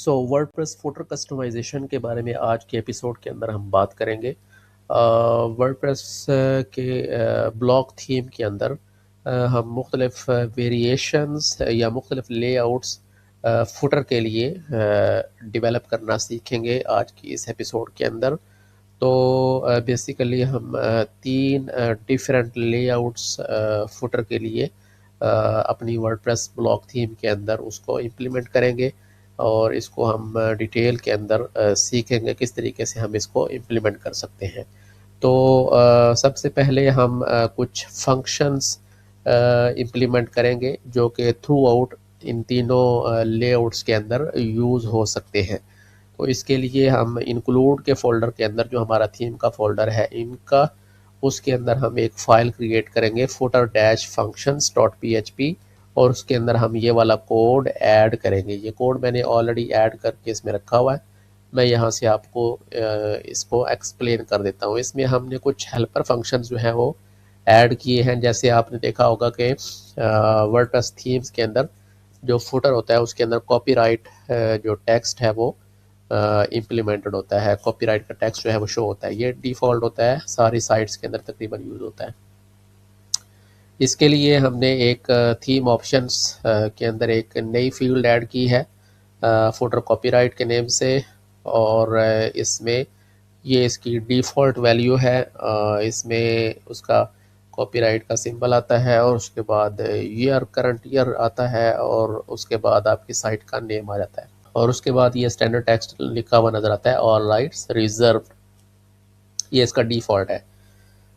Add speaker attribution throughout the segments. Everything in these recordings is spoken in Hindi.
Speaker 1: सो वर्डप्रेस फुटर कस्टमाइजेशन के बारे में आज के एपिसोड के अंदर हम बात करेंगे। वर्डप्रेस के ब्लॉक थीम के अंदर हम मुख्तलिफ वेरिएशंस या मुख्तलिफ लेआउट्स फुटर के लिए डेवलप करना सीखेंगे आज की इस एपिसोड के अंदर। तो बेसिकली हम तीन डिफरेंट लेआउट्स फुटर के लिए अपनी वर्डप्रेस ब्लॉक थीम के अंदर उसको इम्प्लीमेंट करेंगे और इसको हम डिटेल के अंदर सीखेंगे किस तरीके से हम इसको इम्प्लीमेंट कर सकते हैं। तो सबसे पहले हम कुछ फंक्शंस इम्प्लीमेंट करेंगे जो कि थ्रू आउट इन तीनों लेआउट्स के अंदर यूज़ हो सकते हैं। तो इसके लिए हम इंक्लूड के फोल्डर के अंदर जो हमारा थीम का फोल्डर है इनका, उसके अंदर हम एक फ़ाइल क्रिएट करेंगे footer-functions.php और उसके अंदर हम ये वाला कोड ऐड करेंगे। ये कोड मैंने ऑलरेडी ऐड करके इसमें रखा हुआ है। मैं यहाँ से आपको इसको एक्सप्लेन कर देता हूँ। इसमें हमने कुछ हेल्पर फंक्शंस जो हैं वो ऐड किए हैं। जैसे आपने देखा होगा कि वर्डप्रेस थीम्स के अंदर जो फुटर होता है उसके अंदर कॉपीराइट जो टेक्स्ट है वो इम्प्लीमेंटेड होता है। कॉपीराइट का टेक्स्ट जो है वो शो होता है। ये डिफ़ॉल्ट होता है, सारी साइट्स के अंदर तकरीबन यूज़ होता है। इसके लिए हमने एक थीम ऑप्शंस के अंदर एक नई फील्ड ऐड की है फुटर कॉपीराइट के नेम से, और इसमें ये इसकी डिफ़ॉल्ट वैल्यू है। इसमें उसका कॉपीराइट का सिंबल आता है और उसके बाद ईयर, करंट ईयर आता है और उसके बाद आपकी साइट का नेम आ जाता है और उसके बाद ये स्टैंडर्ड टेक्स्ट लिखा हुआ नज़र आता है, ऑल राइट्स रिजर्व। ये इसका डिफ़ॉल्ट है।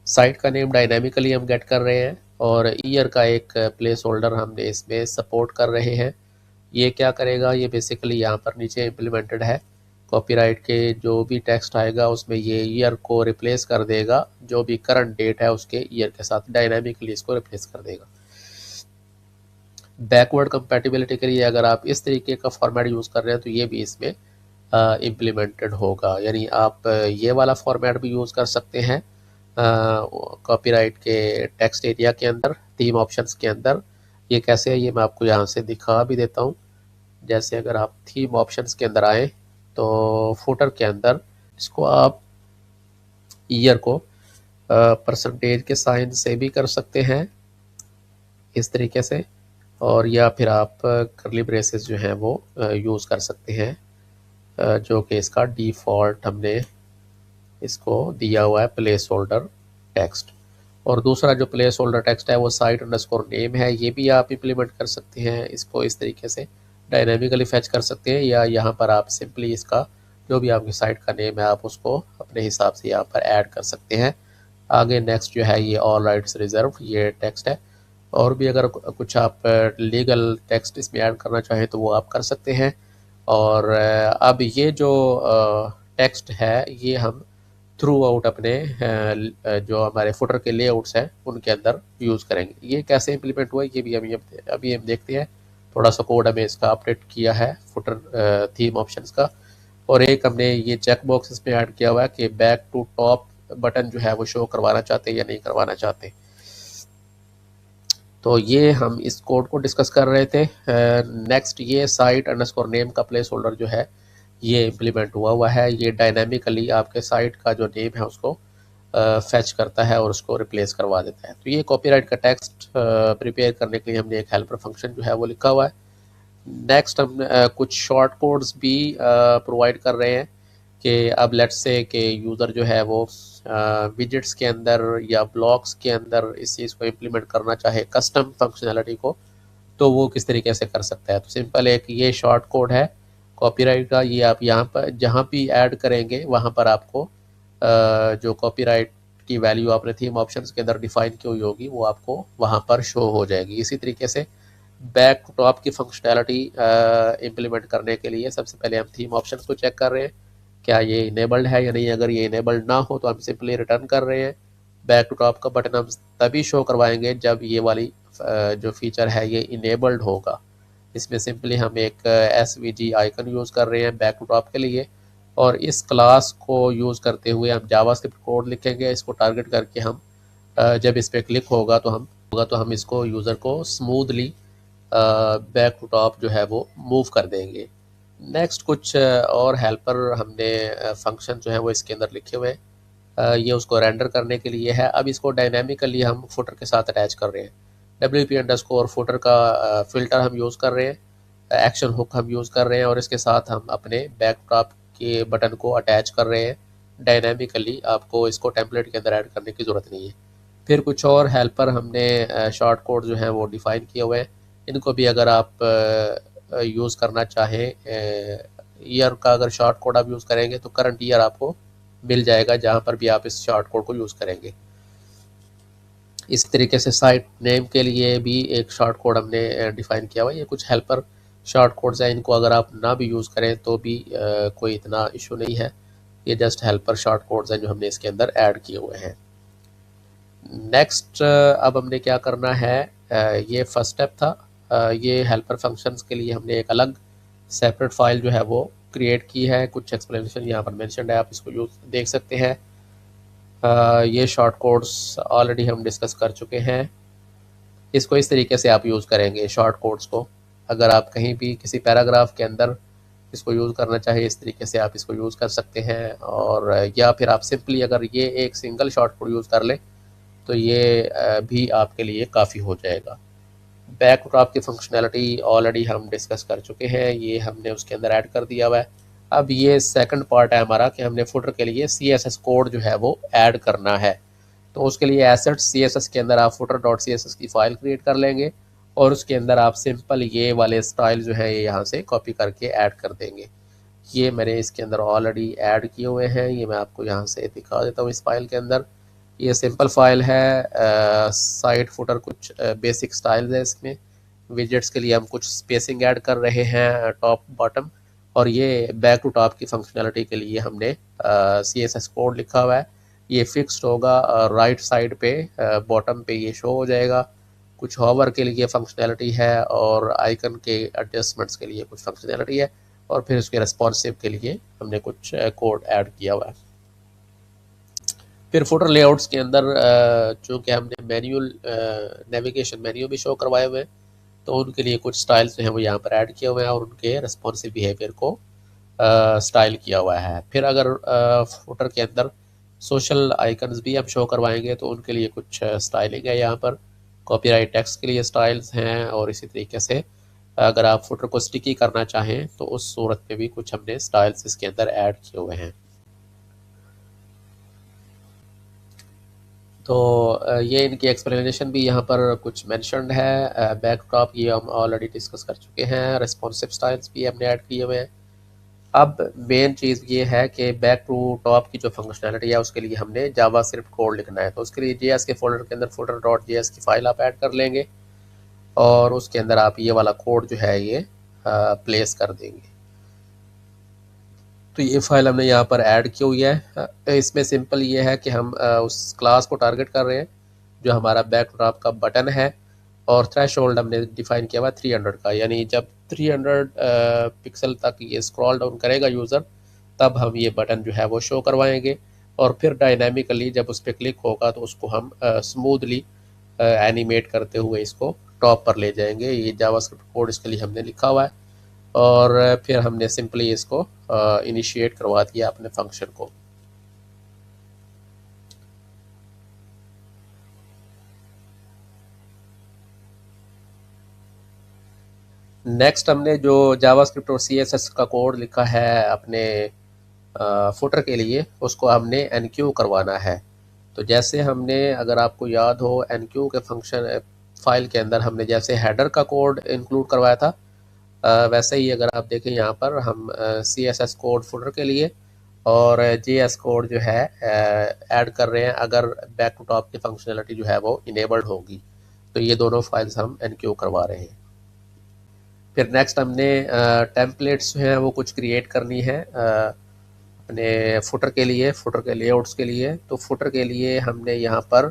Speaker 1: साइट का नेम डायनामिकली हम गेट कर रहे हैं और ईयर का एक प्लेस होल्डर हमने इसमें सपोर्ट कर रहे हैं। ये क्या करेगा, ये बेसिकली यहाँ पर नीचे इम्प्लीमेंटेड है। कॉपीराइट के जो भी टेक्स्ट आएगा उसमें ये ईयर को रिप्लेस कर देगा, जो भी करंट डेट है उसके ईयर के साथ डायनामिकली इसको रिप्लेस कर देगा। बैकवर्ड कंपैटिबिलिटी के लिए अगर आप इस तरीके का फॉर्मेट यूज़ कर रहे हैं तो ये भी इसमें इम्प्लीमेंटेड होगा। यानी आप ये वाला फॉर्मेट भी यूज़ कर सकते हैं कॉपीराइट के टेक्स्ट एरिया के अंदर, थीम ऑप्शंस के अंदर। ये कैसे है ये मैं आपको यहाँ से दिखा भी देता हूँ। जैसे अगर आप थीम ऑप्शंस के अंदर आए तो फुटर के अंदर इसको आप ईयर को परसेंटेज के साइन से भी कर सकते हैं इस तरीके से, और या फिर आप करली ब्रेसेस जो हैं वो यूज़ कर सकते हैं जो कि इसका डिफ़ॉल्ट हमने इसको दिया हुआ है प्लेस होल्डर टेक्स्ट। और दूसरा जो प्लेस होल्डर टेक्स्ट है वो साइट अंडरस्कोर नेम है। ये भी आप इम्प्लीमेंट कर सकते हैं, इसको इस तरीके से डायनामिकली फैच कर सकते हैं, या यहाँ पर आप सिंपली इसका जो भी आपकी साइट का नेम है आप उसको अपने हिसाब से यहाँ पर ऐड कर सकते हैं। आगे नेक्स्ट जो है ये ऑल राइट्स रिजर्व ये टेक्स्ट है। और भी अगर कुछ आप लीगल टेक्स्ट इसमें ऐड करना चाहें तो वो आप कर सकते हैं। और अब ये जो टेक्स्ट है ये हम थ्रू आउट अपने जो हमारे फुटर के लेआउट्स हैं उनके अंदर यूज़ करेंगे। ये कैसे इम्प्लीमेंट हुआ ये भी अभी हम देखते हैं। थोड़ा सा कोड हमें इसका अपडेट किया है फुटर थीम ऑप्शंस का, और एक हमने ये चेक बॉक्स इसमें ऐड किया हुआ है कि बैक टू टॉप बटन जो है वो शो करवाना चाहते हैं या नहीं करवाना चाहते। तो ये हम इस कोड को डिस्कस कर रहे थे। नेक्स्ट ये साइट अंडरस्कोर नेम का प्लेस होल्डर जो है ये इम्प्लीमेंट हुआ है। ये डायनामिकली आपके साइट का जो नेम है उसको फैच करता है और उसको रिप्लेस करवा देता है। तो ये कॉपीराइट का टेक्स्ट प्रिपेयर करने के लिए हमने एक हेल्पर फंक्शन जो है वो लिखा हुआ है। नेक्स्ट हम कुछ शॉर्ट कोड्स भी प्रोवाइड कर रहे हैं कि अब लेट्स से कि यूज़र जो है वो विजेट्स के अंदर या ब्लॉक्स के अंदर इस चीज़ को इम्प्लीमेंट करना चाहे कस्टम फंक्शनैलिटी को, तो वो किस तरीके से कर सकता है। तो सिंपल एक ये शॉर्ट कोड है कॉपीराइट का। ये आप यहाँ पर जहाँ भी ऐड करेंगे वहाँ पर आपको जो कॉपीराइट की वैल्यू आपने थीम ऑप्शंस के अंदर डिफाइन की हुई होगी वो आपको वहाँ पर शो हो जाएगी। इसी तरीके से बैक टू टॉप की फंक्शनैलिटी इम्प्लीमेंट करने के लिए सबसे पहले हम थीम ऑप्शंस को चेक कर रहे हैं क्या ये इनेबल्ड है या नहीं। अगर ये इनेबल्ड ना हो तो हम सिंपली रिटर्न कर रहे हैं। बैक टू टॉप का बटन हम तभी शो करवाएंगे जब ये वाली जो फीचर है ये इनेबल्ड होगा। इसमें सिंपली हम एक SVG आइकन यूज़ कर रहे हैं बैक टू टॉप के लिए, और इस क्लास को यूज़ करते हुए हम जावास्क्रिप्ट कोड लिखेंगे। इसको टारगेट करके हम जब इस पर क्लिक होगा तो हम इसको यूज़र को स्मूथली बैक टू टॉप जो है वो मूव कर देंगे। नेक्स्ट कुछ और हेल्पर हमने फंक्शन जो है वो इसके अंदर लिखे हुए हैं। ये उसको रेंडर करने के लिए है। अब इसको डायनामिकली हम फुटर के साथ अटैच कर रहे हैं। WP_ फुटर का फिल्टर हम यूज़ कर रहे हैं, एक्शन हुक हम यूज़ कर रहे हैं और इसके साथ हम अपने बैकटॉप के बटन को अटैच कर रहे हैं डायनामिकली। आपको इसको टेम्पलेट के अंदर ऐड करने की ज़रूरत नहीं है। फिर कुछ और हेल्पर हमने शॉर्ट कोड जो है वो डिफ़ाइन किए हुए हैं। इनको भी अगर आप यूज़ करना चाहें, ईयर का अगर शॉर्ट कोड आप यूज़ करेंगे तो करंट ईयर आपको मिल जाएगा जहाँ पर भी आप इस शॉर्ट कोड को यूज़ करेंगे। इस तरीके से साइट नेम के लिए भी एक शॉर्ट कोड हमने डिफ़ाइन किया हुआ है। ये कुछ हेल्पर शॉर्ट कोड्स हैं, इनको अगर आप ना भी यूज़ करें तो भी कोई इतना इशू नहीं है। ये जस्ट हेल्पर शॉर्ट कोड्स हैं जो हमने इसके अंदर ऐड किए हुए हैं। नेक्स्ट अब हमने क्या करना है, ये फर्स्ट स्टेप था। ये हेल्पर फंक्शंस के लिए हमने एक अलग सेपरेट फाइल जो है वो क्रिएट की है। कुछ एक्सप्लेनेशन यहाँ पर मेंशन्ड है, आप इसको यूज़ देख सकते हैं। ये शॉर्ट कोड्स ऑलरेडी हम डिस्कस कर चुके हैं। इसको इस तरीके से आप यूज़ करेंगे शॉर्ट कोड्स को। अगर आप कहीं भी किसी पैराग्राफ के अंदर इसको यूज़ करना चाहिए, इस तरीके से आप इसको यूज़ कर सकते हैं। और या फिर आप सिंपली अगर ये एक सिंगल शॉर्ट कोड यूज़ कर लें तो ये भी आपके लिए काफ़ी हो जाएगा। बैकड्रॉप की फंक्शनैलिटी ऑलरेडी हम डिस्कस कर चुके हैं, ये हमने उसके अंदर ऐड कर दिया हुआ है। अब ये सेकंड पार्ट है हमारा कि हमने फुटर के लिए CSS कोड जो है वो ऐड करना है। तो उसके लिए एसेट CSS के अंदर आप footer.css की फ़ाइल क्रिएट कर लेंगे और उसके अंदर आप सिंपल ये वाले स्टाइल जो है ये यहाँ से कॉपी करके ऐड कर देंगे। ये मैंने इसके अंदर ऑलरेडी ऐड किए हुए हैं, ये मैं आपको यहाँ से दिखा देता हूँ। इस फाइल के अंदर ये सिंपल फाइल है। साइड फुटर कुछ बेसिक स्टाइल्स है इसमें। विजेट्स के लिए हम कुछ स्पेसिंग ऐड कर रहे हैं टॉप बॉटम, और ये बैक टू टॉप की फंक्शनैलिटी के लिए हमने CSS कोड लिखा हुआ है। ये फिक्स्ड होगा, राइट साइड पे बॉटम पे ये शो हो जाएगा। कुछ हॉवर के लिए फंक्शनैलिटी है और आइकन के एडजस्टमेंट्स के लिए कुछ फंक्शनैलिटी है, और फिर उसके रेस्पॉन्सिव के लिए हमने कुछ कोड ऐड किया हुआ है। फिर फुटर लेआउट्स के अंदर चूँकि हमने मैनुअल नेविगेशन मेन्यू भी शो करवाए हुए हैं, तो उनके लिए कुछ स्टाइल्स जो हैं वो यहाँ पर ऐड किए हुए हैं और उनके रेस्पॉन्सिव बिहेवियर को स्टाइल किया हुआ है। फिर अगर फुटर के अंदर सोशल आइकन्स भी हम शो करवाएंगे तो उनके लिए कुछ स्टाइलिंग है यहाँ पर। कॉपीराइट टेक्स्ट के लिए स्टाइल्स हैं, और इसी तरीके से अगर आप फुटर को स्टिकी करना चाहें तो उस सूरत में भी कुछ हमने स्टाइल्स इसके अंदर ऐड किए हुए हैं। तो ये इनकी एक्सप्लेनेशन भी यहाँ पर कुछ मेंशन्ड है। बैकड्रॉप ये हम ऑलरेडी डिस्कस कर चुके हैं। रिस्पॉन्सिव स्टाइल्स भी हमने ऐड किए हुए हैं। अब मेन चीज़ ये है कि बैक टू टॉप की जो फंक्शनैलिटी है उसके लिए हमने जावास्क्रिप्ट कोड लिखना है। तो उसके लिए JS के फोल्डर के अंदर footer.js की फ़ाइल आप ऐड कर लेंगे और उसके अंदर आप ये वाला कोड जो है ये प्लेस कर देंगे। तो ये फाइल हमने यहाँ पर ऐड की हुई है। इसमें सिंपल ये है कि हम उस क्लास को टारगेट कर रहे हैं जो हमारा बैक टू टॉप का बटन है, और थ्रेशोल्ड हमने डिफाइन किया हुआ 300 का, यानी जब 300 पिक्सल तक ये स्क्रॉल डाउन करेगा यूज़र तब हम ये बटन जो है वो शो करवाएंगे, और फिर डायनामिकली जब उस पर क्लिक होगा तो उसको हम स्मूथली एनिमेट करते हुए इसको टॉप पर ले जाएंगे। ये जावास्क्रिप्ट कोड इसके लिए हमने लिखा हुआ है, और फिर हमने सिंपली इसको इनिशिएट करवा दिया अपने फंक्शन को। नेक्स्ट हमने जो जावास्क्रिप्ट और CSS का कोड लिखा है अपने फुटर के लिए, उसको हमने एनक्यू करवाना है। तो जैसे हमने, अगर आपको याद हो, एनक्यू के फंक्शन फाइल के अंदर हमने जैसे हेडर का कोड इंक्लूड करवाया था, वैसे ही अगर आप देखें यहाँ पर हम CSS कोड फुटर के लिए और JS कोड जो है ऐड कर रहे हैं अगर बैक टू टॉप की फंक्शनलिटी जो है वो इनेबल्ड होगी। तो ये दोनों फाइल्स हम एनक्यू करवा रहे हैं। फिर नेक्स्ट हमने टेम्पलेट्स जो हैं वो कुछ क्रिएट करनी है अपने फुटर के लिए, फुटर के लेआउट्स के लिए। तो फुटर के लिए हमने यहाँ पर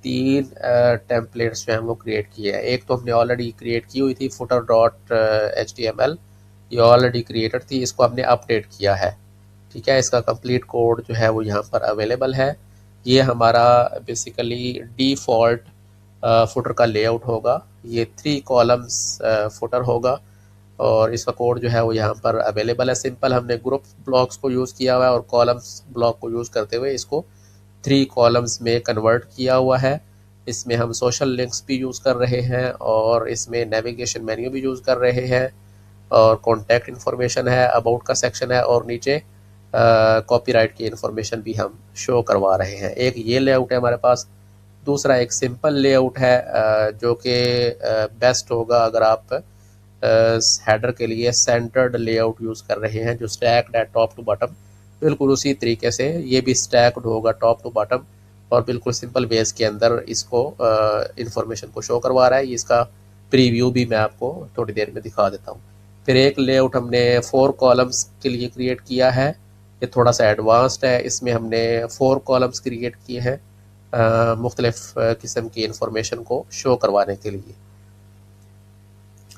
Speaker 1: 3 टेम्पलेट्स जो हैं वो क्रिएट किए हैं। एक तो हमने ऑलरेडी क्रिएट की हुई थी footer.html, ये ऑलरेडी क्रिएटेड थी, इसको हमने अपडेट किया है। ठीक है, इसका कंप्लीट कोड जो है वो यहाँ पर अवेलेबल है। ये हमारा बेसिकली डिफ़ॉल्ट फुटर का लेआउट होगा। ये 3 कॉलम्स फुटर होगा, और इसका कोड जो है वो यहाँ पर अवेलेबल है। सिंपल हमने ग्रुप ब्लॉक्स को यूज़ किया हुआ है और कॉलम्स ब्लॉक को यूज़ करते हुए इसको 3 कॉलम्स में कन्वर्ट किया हुआ है। इसमें हम सोशल लिंक्स भी यूज़ कर रहे हैं और इसमें नेविगेशन मेन्यू भी यूज़ कर रहे हैं और कॉन्टैक्ट इन्फॉर्मेशन है, अबाउट का सेक्शन है और नीचे कॉपीराइट की इन्फॉर्मेशन भी हम शो करवा रहे हैं। एक ये लेआउट है हमारे पास। दूसरा एक सिंपल लेआउट है जो कि बेस्ट होगा अगर आप हेडर के लिए सेंटर्ड लेआउट यूज़ कर रहे हैं, जो स्टैक्ड है टॉप टू बॉटम। बिल्कुल उसी तरीके से ये भी स्टैक्ड होगा टॉप टू बॉटम और बिल्कुल सिंपल बेस के अंदर इसको इंफॉर्मेशन को शो करवा रहा है। इसका प्रीव्यू भी मैं आपको थोड़ी देर में दिखा देता हूँ। फिर एक लेआउट हमने 4 कॉलम्स के लिए क्रिएट किया है। ये थोड़ा सा एडवांस्ड है। इसमें हमने 4 कॉलम्स क्रिएट किए हैं मुख्तलिफ किस्म की इंफॉर्मेशन को शो करवाने के लिए।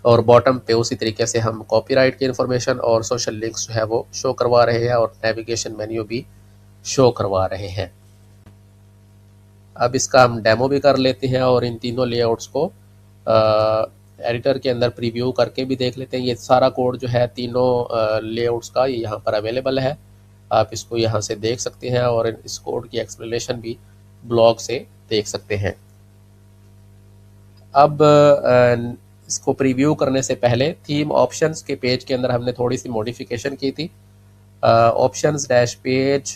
Speaker 1: और बॉटम पे उसी तरीके से हम कॉपीराइट की इंफॉर्मेशन और सोशल लिंक्स जो है वो शो करवा रहे हैं और नेविगेशन मेन्यू भी शो करवा रहे हैं। अब इसका हम डेमो भी कर लेते हैं और इन तीनों लेआउट्स को एडिटर के अंदर प्रीव्यू करके भी देख लेते हैं। ये सारा कोड जो है तीनों लेआउट्स का ये यहाँ पर अवेलेबल है। आप इसको यहाँ से देख सकते हैं और इस कोड की एक्सप्लेनेशन भी ब्लॉग से देख सकते हैं। अब इसको प्रीव्यू करने से पहले थीम ऑप्शंस के पेज के अंदर हमने थोड़ी सी मॉडिफिकेशन की थी। ऑप्शंस डैश पेज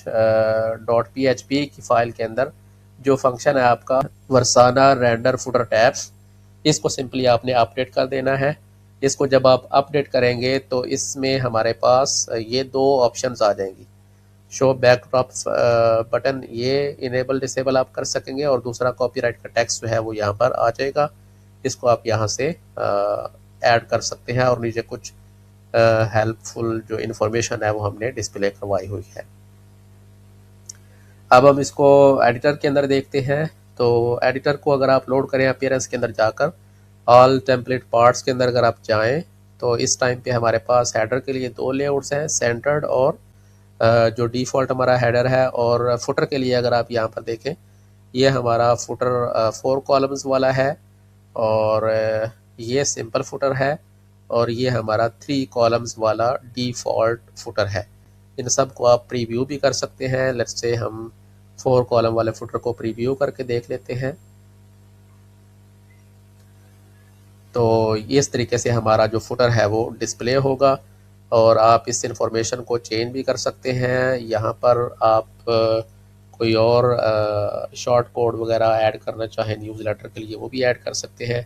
Speaker 1: .php की फाइल के अंदर जो फंक्शन है आपका वर्साना रेंडर फुटर टैब्स, इसको सिंपली आपने अपडेट कर देना है। इसको जब आप अपडेट करेंगे तो इसमें हमारे पास ये 2 ऑप्शंस आ जाएंगी। शो बैकड्रॉप बटन ये इनेबल डिसेबल आप कर सकेंगे और दूसरा कॉपीराइट का टेक्स्ट जो है वो यहाँ पर आ जाएगा। इसको आप यहाँ से ऐड कर सकते हैं और नीचे कुछ हेल्पफुल जो इन्फॉर्मेशन है वो हमने डिस्प्ले करवाई हुई है। अब हम इसको एडिटर के अंदर देखते हैं। तो एडिटर को अगर आप लोड करें अपीयरेंस के अंदर जाकर ऑल टेम्पलेट पार्ट्स के अंदर अगर आप जाएं तो इस टाइम पे हमारे पास हेडर के लिए 2 लेआउट्स हैं, सेंटर्ड और जो डिफ़ॉल्ट हमारा हेडर है। और फुटर के लिए अगर आप यहाँ पर देखें ये हमारा फुटर 4 कॉलम्स वाला है और ये सिंपल फुटर है और ये हमारा 3 कॉलम्स वाला डिफ़ॉल्ट फुटर है। इन सब को आप प्रीव्यू भी कर सकते हैं। लेट्स से हम 4 कॉलम वाले फुटर को प्रीव्यू करके देख लेते हैं। तो इस तरीके से हमारा जो फुटर है वो डिस्प्ले होगा और आप इस इंफॉर्मेशन को चेंज भी कर सकते हैं। यहाँ पर आप कोई और शॉर्ट कोड वगैरह ऐड करना चाहें न्यूज़लेटर के लिए वो भी ऐड कर सकते हैं।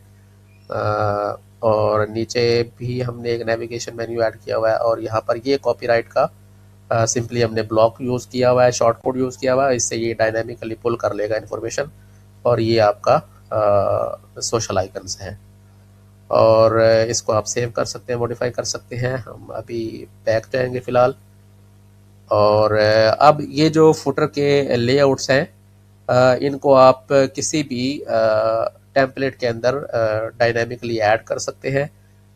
Speaker 1: और नीचे भी हमने एक नेविगेशन मेन्यू ऐड किया हुआ है और यहाँ पर ये कॉपीराइट का सिंपली हमने ब्लॉक यूज़ किया हुआ है, शॉर्ट कोड यूज़ किया हुआ है। इससे ये डायनामिकली पुल कर लेगा इन्फॉर्मेशन। और ये आपका सोशल आइकन्स हैं और इसको आप सेव कर सकते हैं, मॉडिफाई कर सकते हैं। हम अभी बैक जाएंगे फ़िलहाल। और अब ये जो फुटर के लेआउट्स हैं इनको आप किसी भी टेम्पलेट के अंदर डायनामिकली ऐड कर सकते हैं।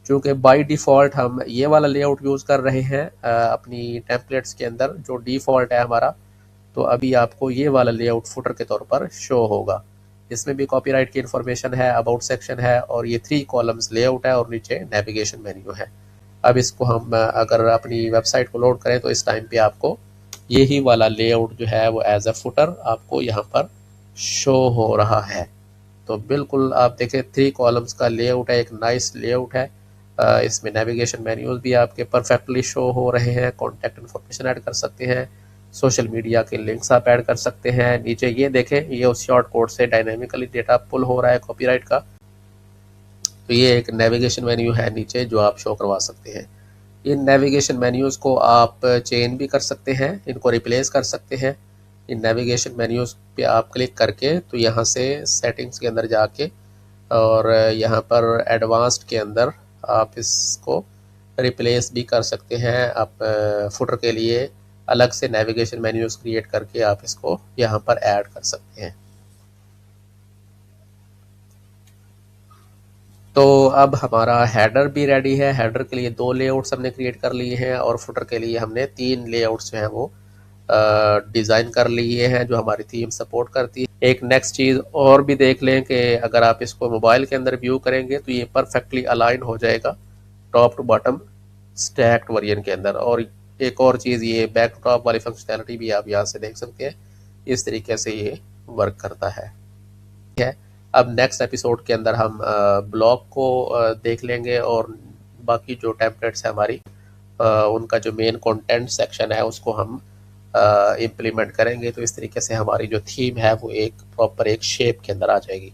Speaker 1: चूँकि बाय डिफ़ॉल्ट हम ये वाला लेआउट यूज़ कर रहे हैं अपनी टेम्पलेट्स के अंदर जो डिफ़ॉल्ट है हमारा, तो अभी आपको ये वाला लेआउट फुटर के तौर पर शो होगा। इसमें भी कॉपीराइट की इन्फॉर्मेशन है, अबाउट सेक्शन है और ये 3 कॉलम्स लेआउट है और नीचे नेविगेशन मेन्यू है। अब इसको हम अगर अपनी वेबसाइट को लोड करें तो इस टाइम पे आपको यही वाला लेआउट जो है वो एज अ फुटर आपको यहाँ पर शो हो रहा है। तो बिल्कुल आप देखें 3 कॉलम्स का लेआउट है, एक नाइस लेआउट है। इसमें नेविगेशन मेन्यूज भी आपके परफेक्टली शो हो रहे हैं। कॉन्टैक्ट इन्फॉर्मेशन ऐड कर सकते हैं, सोशल मीडिया के लिंक्स आप ऐड कर सकते हैं। नीचे ये देखें ये उस शॉर्ट कोड से डायनेमिकली डेटा पुल हो रहा है कॉपीराइट का। तो ये एक नेविगेशन मेन्यू है नीचे जो आप शो करवा सकते हैं। इन नेविगेशन मेन्यूज़ को आप चेंज भी कर सकते हैं, इनको रिप्लेस कर सकते हैं। इन नेविगेशन मेन्यूज़ पे आप क्लिक करके तो यहाँ से सेटिंग्स के अंदर जाके और यहाँ पर एडवांस्ड के अंदर आप इसको रिप्लेस भी कर सकते हैं। आप फुटर के लिए अलग से नेविगेशन मेन्यूज़ क्रिएट करके आप इसको यहाँ पर ऐड कर सकते हैं। तो अब हमारा हेडर भी रेडी है। हेडर के लिए 2 लेआउट्स हमने क्रिएट कर लिए हैं और फुटर के लिए हमने 3 लेआउट्स जो हैं वो डिज़ाइन कर लिए हैं जो हमारी थीम सपोर्ट करती है। एक नेक्स्ट चीज़ और भी देख लें कि अगर आप इसको मोबाइल के अंदर व्यू करेंगे तो ये परफेक्टली अलाइन हो जाएगा top to bottom stacked version के अंदर। और एक और चीज़, ये बैक टू टॉप वाली फंक्शनैलिटी भी आप यहाँ से देख सकते हैं। इस तरीके से ये वर्क करता है। अब नेक्स्ट एपिसोड के अंदर हम ब्लॉग को देख लेंगे और बाकी जो टेम्पलेट्स है हमारी उनका जो मेन कंटेंट सेक्शन है उसको हम इम्प्लीमेंट करेंगे। तो इस तरीके से हमारी जो थीम है वो एक प्रॉपर एक शेप के अंदर आ जाएगी।